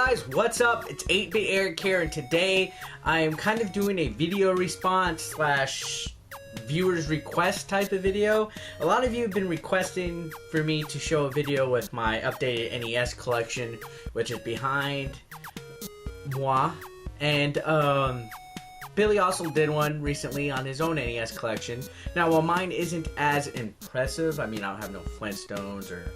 guys, what's up? It's 8-Bit Eric here, and today I am kind of doing a video response slash viewers request type of video. A lot of you have been requesting for me to show a video with my updated NES collection, which is behind moi, and Billy also did one recently on his own NES collection. Now, while mine isn't as impressive, I mean, I don't have no Flintstones or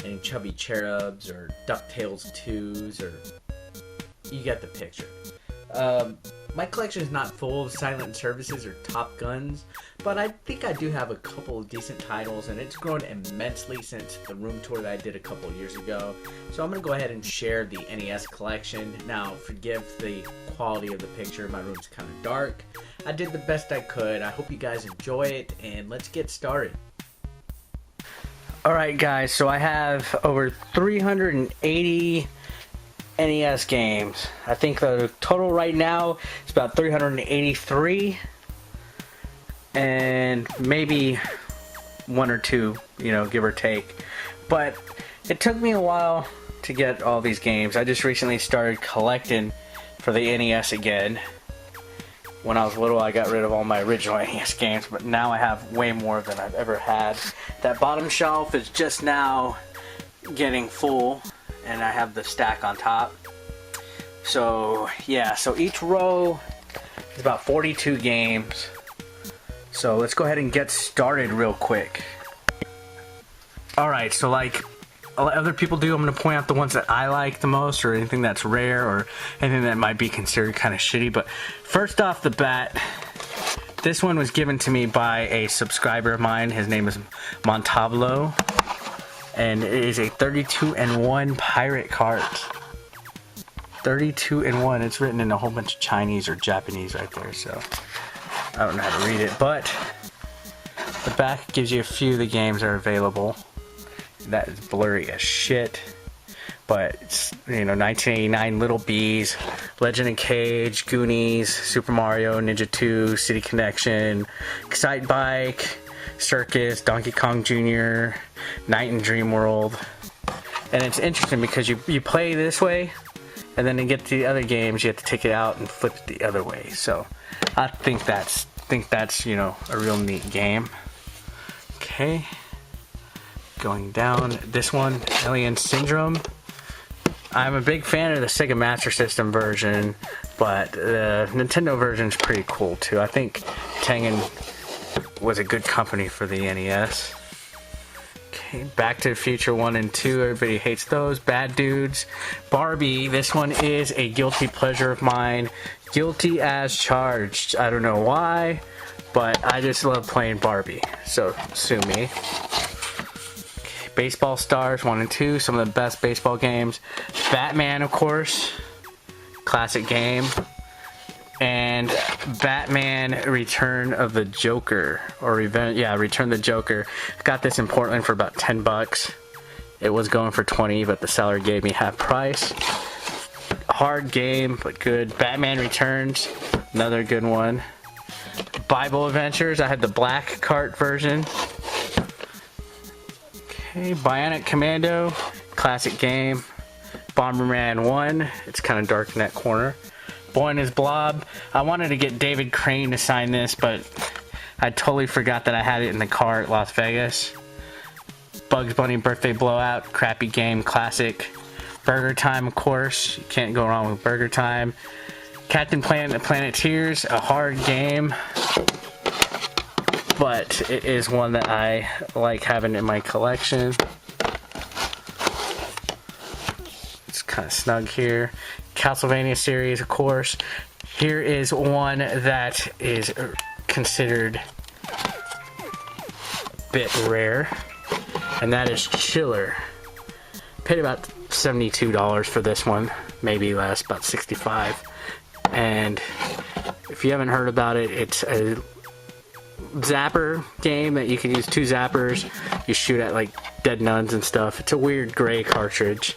any Chubby Cherubs or DuckTales 2s, or you get the picture. My collection is not full of silent services or Top Guns, but I think I do have a couple of decent titles, and it's grown immensely since the room tour that I did a couple of years ago. So I'm going to go ahead and share the NES collection. Now, forgive the quality of the picture, my room's kind of dark. I did the best I could. I hope you guys enjoy it, and let's get started. Alright guys, so I have over 380 NES games. I think the total right now is about 383, and maybe one or two, you know, give or take. But it took me a while to get all these games. I just recently started collecting for the NES again. When I was little, I got rid of all my original NES games, but now I have way more than I've ever had. That bottom shelf is just now getting full, and I have the stack on top. So yeah, so each row is about 42 games. So let's go ahead and get started real quick. Alright, so like other people do, I'm going to point out the ones that I like the most, or anything that's rare, or anything that might be considered kind of shitty. But first off the bat, this one was given to me by a subscriber of mine. His name is Montablo, and it is a 32-in-1 pirate cart. 32-in-1. It's written in a whole bunch of Chinese or Japanese right there, so I don't know how to read it. But the back gives you a few of the games that are available. That is blurry as shit, but it's, you know, 1989 Little Bees, Legend of Cage, Goonies, Super Mario, Ninja 2, City Connection, Excite Bike, Circus, Donkey Kong Jr., Night and Dream World. And it's interesting because you play this way, and then to get to the other games you have to take it out and flip it the other way. So I think that's you know, a real neat game. Okay. Going down, this one, Elian Syndrome. I'm a big fan of the Sega Master System version, but the Nintendo version is pretty cool too. I think Tengen was a good company for the NES. Okay, Back to the Future 1 and 2, everybody hates those. Bad Dudes. Barbie, this one is a guilty pleasure of mine. Guilty as charged. I don't know why, but I just love playing Barbie, so sue me. Baseball Stars 1 and 2, some of the best baseball games. Batman, of course, classic game. And Batman Return of the Joker, or Return of the Joker. Got this in Portland for about 10 bucks. It was going for 20, but the seller gave me half price. Hard game, but good. Batman Returns, another good one. Bible Adventures, I had the black cart version. Okay, Bionic Commando, classic game. Bomberman 1, it's kind of dark in that corner. Boy and His Blob, I wanted to get David Crane to sign this, but I totally forgot that I had it in the car at Las Vegas. Bugs Bunny Birthday Blowout, crappy game, classic. Burger Time, of course, you can't go wrong with Burger Time. Captain Planet and the Planeteers, a hard game, but it is one that I like having in my collection. It's kind of snug here. Castlevania Series, of course. Here is one that is considered a bit rare, and that is Chiller. Paid about $72 for this one, maybe less, about $65. And if you haven't heard about it, it's a zapper game that you can use 2 zappers. You shoot at like dead nuns and stuff. It's a weird gray cartridge,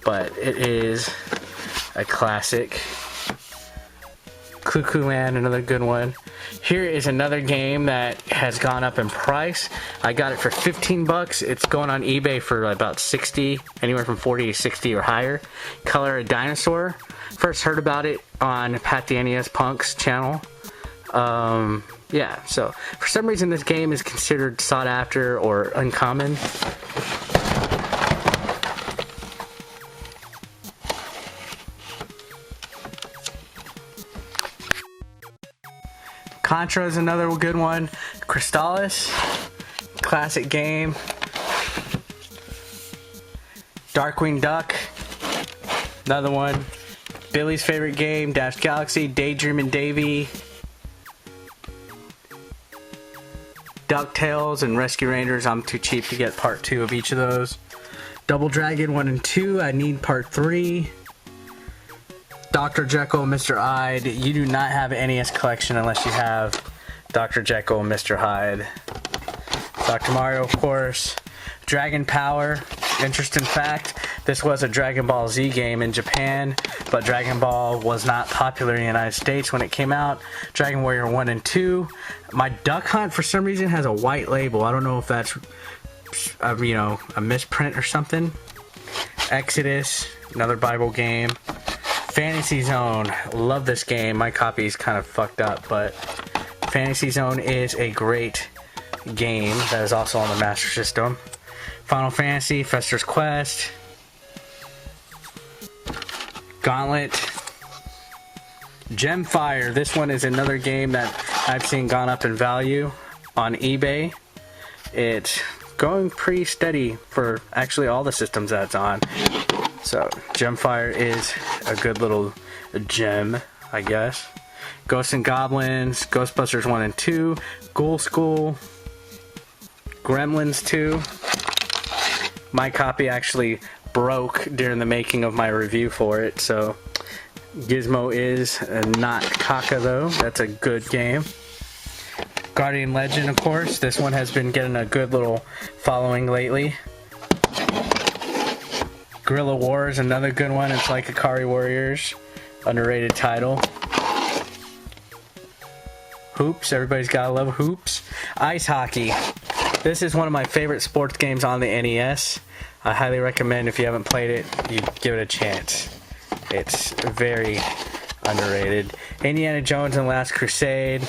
but it is a classic Cuckoo Land, another good one. Here is another game that has gone up in price. I got it for 15 bucks. It's going on eBay for about 60, anywhere from 40 to 60 or higher. Color a Dinosaur. First heard about it on Pat the NES Punk's channel. Yeah, so for some reason this game is considered sought after or uncommon. Contra is another good one. Crystallis, classic game. Darkwing Duck, another one. Billy's favorite game, Dash Galaxy, Daydreamin' Davy. DuckTales and Rescue Rangers, I'm too cheap to get part 2 of each of those. Double Dragon 1 and 2, I need part 3. Dr. Jekyll and Mr. Hyde. You do not have an NES collection unless you have Dr. Jekyll and Mr. Hyde. Dr. Mario, of course. Dragon Power. Interesting fact, this was a Dragon Ball Z game in Japan, but Dragon Ball was not popular in the United States when it came out. Dragon Warrior 1 and 2. My Duck Hunt, for some reason, has a white label. I don't know if that's, a misprint or something. Exodus, another Bible game. Fantasy Zone, love this game. My copy is kind of fucked up, but Fantasy Zone is a great game that is also on the Master System. Final Fantasy, Fester's Quest, Gauntlet, Gemfire. This one is another game that I've seen gone up in value on eBay. It's going pretty steady for actually all the systems that it's on. So, Gemfire is a good little gem, I guess. Ghosts and Goblins, Ghostbusters 1 and 2, Ghoul School, Gremlins 2. My copy actually broke during the making of my review for it, so Gizmo is not caca though. That's a good game. Guardian Legend, of course. This one has been getting a good little following lately. Guerrilla Wars, another good one. It's like Ikari Warriors. Underrated title. Hoops, everybody's gotta love Hoops. Ice Hockey. This is one of my favorite sports games on the NES. I highly recommend, if you haven't played it, you give it a chance. It's very underrated. Indiana Jones and the Last Crusade.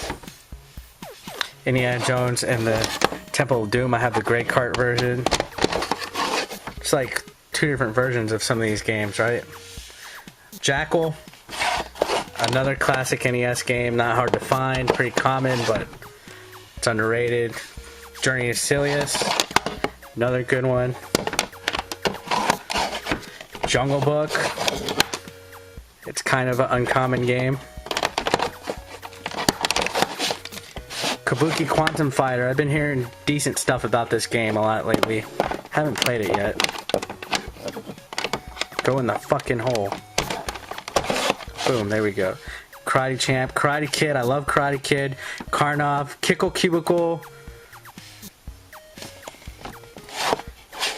Indiana Jones and the Temple of Doom. I have the Great Kart version. It's like 2 different versions of some of these games, right? Jackal, another classic NES game, not hard to find, pretty common, but it's underrated. Journey to Silius, another good one. Jungle Book, it's kind of an uncommon game. Kabuki Quantum Fighter, I've been hearing decent stuff about this game a lot lately. Haven't played it yet. Go in the fucking hole. Boom, there we go. Karate Champ, Karate Kid, I love Karate Kid. Karnov, Kickle Cubicle,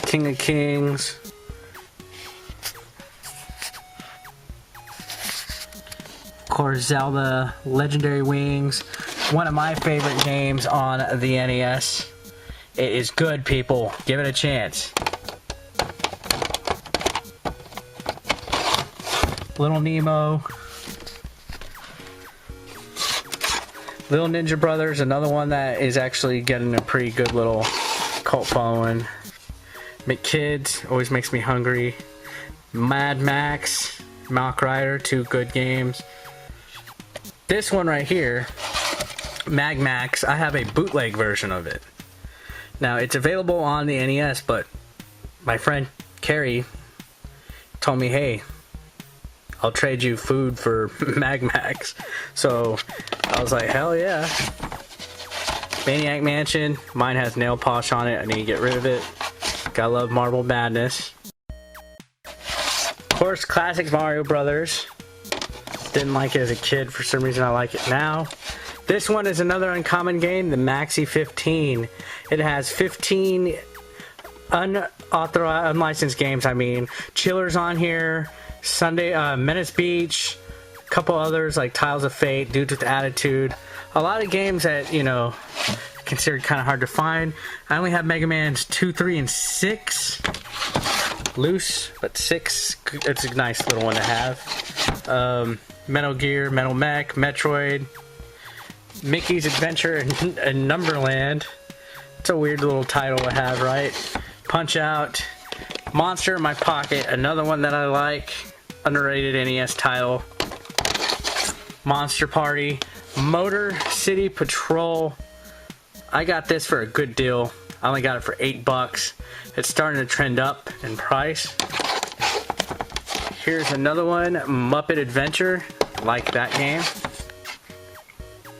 King of Kings. Of course, Zelda, Legendary Wings. One of my favorite games on the NES. It is good, people. Give it a chance. Little Nemo. Little Ninja Brothers, another one that is actually getting a pretty good little cult following. McKids, always makes me hungry. Mad Max, Mach Rider, 2 good games. This one right here, Mag Max, I have a bootleg version of it. Now, it's available on the NES, but my friend Carrie told me, hey, I'll trade you food for Mag Max. So I was like, hell yeah. Maniac Mansion, mine has nail polish on it, I need to get rid of it. Gotta love Marble Madness. Of course, classic Mario Brothers. Didn't like it as a kid, for some reason I like it now. This one is another uncommon game, the Maxi 15. It has 15 unlicensed games, Chillers on here, Sunday, Menace Beach, couple others like Tiles of Fate, Dudes with Attitude. A lot of games that, you know, considered kind of hard to find. I only have Mega Man's 2, 3, and 6. Loose, but 6, it's a nice little one to have. Metal Gear, Metal Mech, Metroid, Mickey's Adventure in Numberland. It's a weird little title to have, right? Punch Out, Monster in My Pocket, another one that I like. Underrated NES title. Monster Party, Motor City Patrol. I got this for a good deal. I only got it for $8. It's starting to trend up in price. Here's another one, Muppet Adventure. Like that game.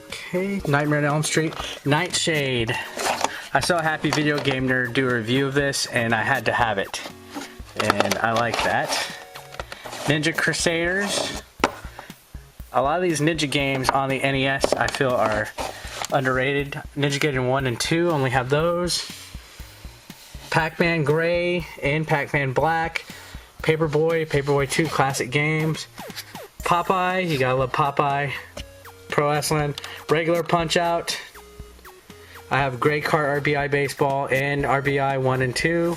Okay, Nightmare on Elm Street, Nightshade. I saw Happy Video Game Nerd do a review of this, and I had to have it. And I like that. Ninja Crusaders. A lot of these Ninja games on the NES I feel are underrated. Ninja Gaiden 1 and 2 only have those. Pac-Man Gray and Pac-Man Black. Paperboy, Paperboy 2 classic games. Popeye, you gotta love Popeye. Pro Wrestling, regular Punch Out. I have Great Kart RBI Baseball and RBI 1 and 2.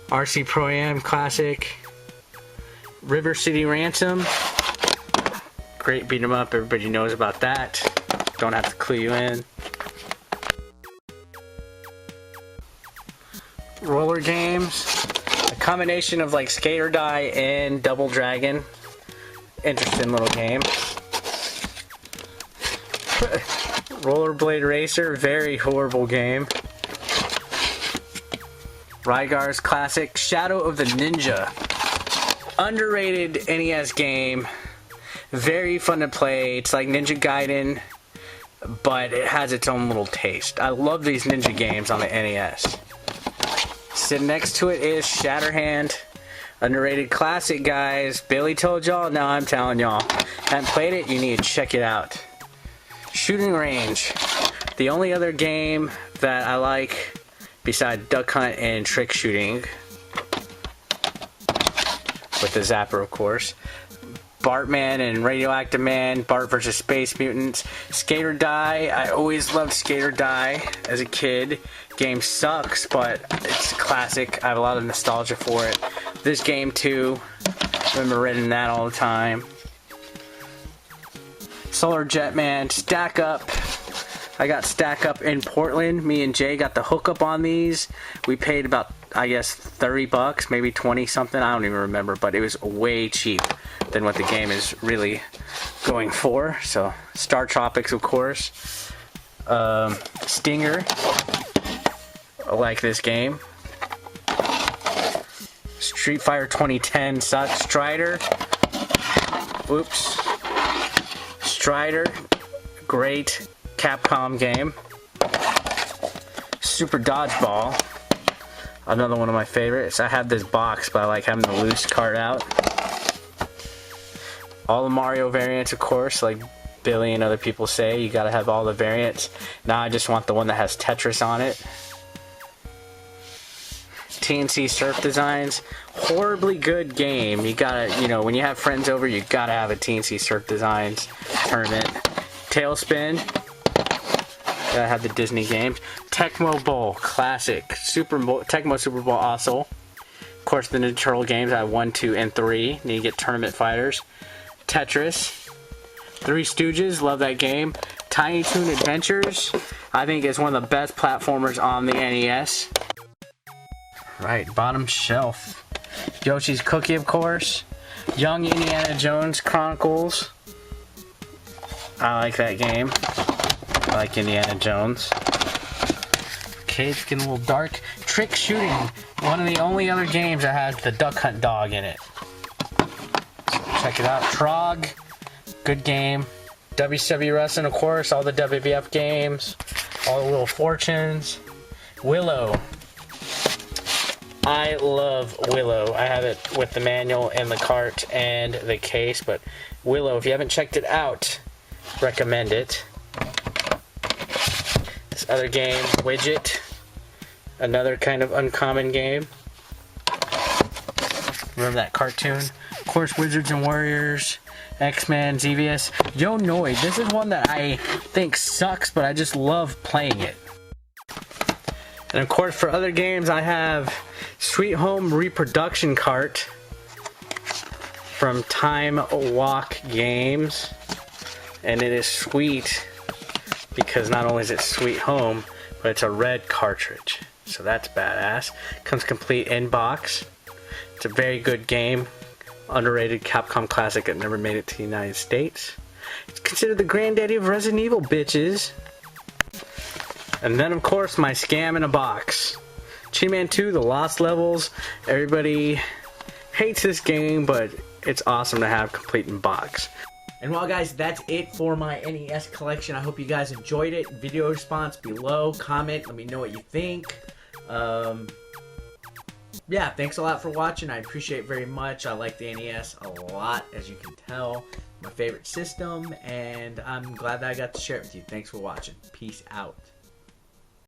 RC Pro Am Classic. River City Ransom. Great beat 'em up, everybody knows about that. Don't have to clue you in. Roller games. A combination of like Skate or Die and Double Dragon. Interesting little game. Rollerblade Racer, very horrible game. Rygar's Classic, Shadow of the Ninja. Underrated NES game. Very fun to play. It's like Ninja Gaiden, but it has its own little taste. I love these ninja games on the NES. Sitting next to it is Shatterhand. Underrated classic, guys. Billy told y'all, now I'm telling y'all. Haven't played it, you need to check it out. Shooting Range. The only other game that I like besides Duck Hunt and Trick Shooting, with the Zapper, of course. Bartman and Radioactive Man, Bart vs. Space Mutants, Skate or Die. I always loved Skate or Die as a kid. Game sucks, but it's a classic. I have a lot of nostalgia for it. This game too. Remember renting that all the time. Solar Jetman, Stack Up. I got Stack Up in Portland. Me and Jay got the hookup on these. We paid about, I guess, $30, maybe 20 something. I don't even remember, but it was way cheap than what the game is really going for. So, Star Tropics, of course. Stinger. I like this game. Street Fighter 2010 sucks. Strider. Oops. Strider. Great Capcom game. Super Dodgeball. Another one of my favorites. I have this box, but I like having the loose card out. All the Mario variants, of course, like Billy and other people say, you gotta have all the variants. Now I just want the one that has Tetris on it. TNC Surf Designs, horribly good game. You gotta, you know, when you have friends over, you gotta have a TNC Surf Designs tournament. Tailspin, gotta have the Disney games. Tecmo Bowl, classic. Tecmo Super Bowl also. Of course, the Ninja Turtle games, I have 1, 2, and 3. Need to get Tournament Fighters. Tetris. Three Stooges, love that game. Tiny Toon Adventures, I think is one of the best platformers on the NES. Right, bottom shelf. Yoshi's Cookie, of course. Young Indiana Jones Chronicles. I like that game. I like Indiana Jones. Okay, it's getting a little dark. Trick Shooting. One of the only other games that has the Duck Hunt dog in it. So check it out. Trog. Good game. WCW Wrestling, of course. All the WWF games. All the Little Fortunes. Willow. I love Willow. I have it with the manual and the cart and the case, but Willow, if you haven't checked it out, recommend it. This other game, Widget, another kind of uncommon game. Remember that cartoon? Of course, Wizards and Warriors, X-Men, Xevious. Yo Noid. This is one that I think sucks, but I just love playing it. And of course, for other games, I have Sweet Home Reproduction Cart from Time Walk Games. And it is sweet because not only is it Sweet Home, but it's a red cartridge. So that's badass. Comes complete in box. It's a very good game. Underrated Capcom classic that never made it to the United States. It's considered the granddaddy of Resident Evil, bitches. And then, of course, my scam in a box. Cheetah Man 2, The Lost Levels. Everybody hates this game, but it's awesome to have complete in box. And well, guys, that's it for my NES collection. I hope you guys enjoyed it. Video response below. Comment. Let me know what you think. Yeah, thanks a lot for watching. I appreciate it very much. I like the NES a lot, as you can tell. My favorite system, and I'm glad that I got to share it with you. Thanks for watching. Peace out.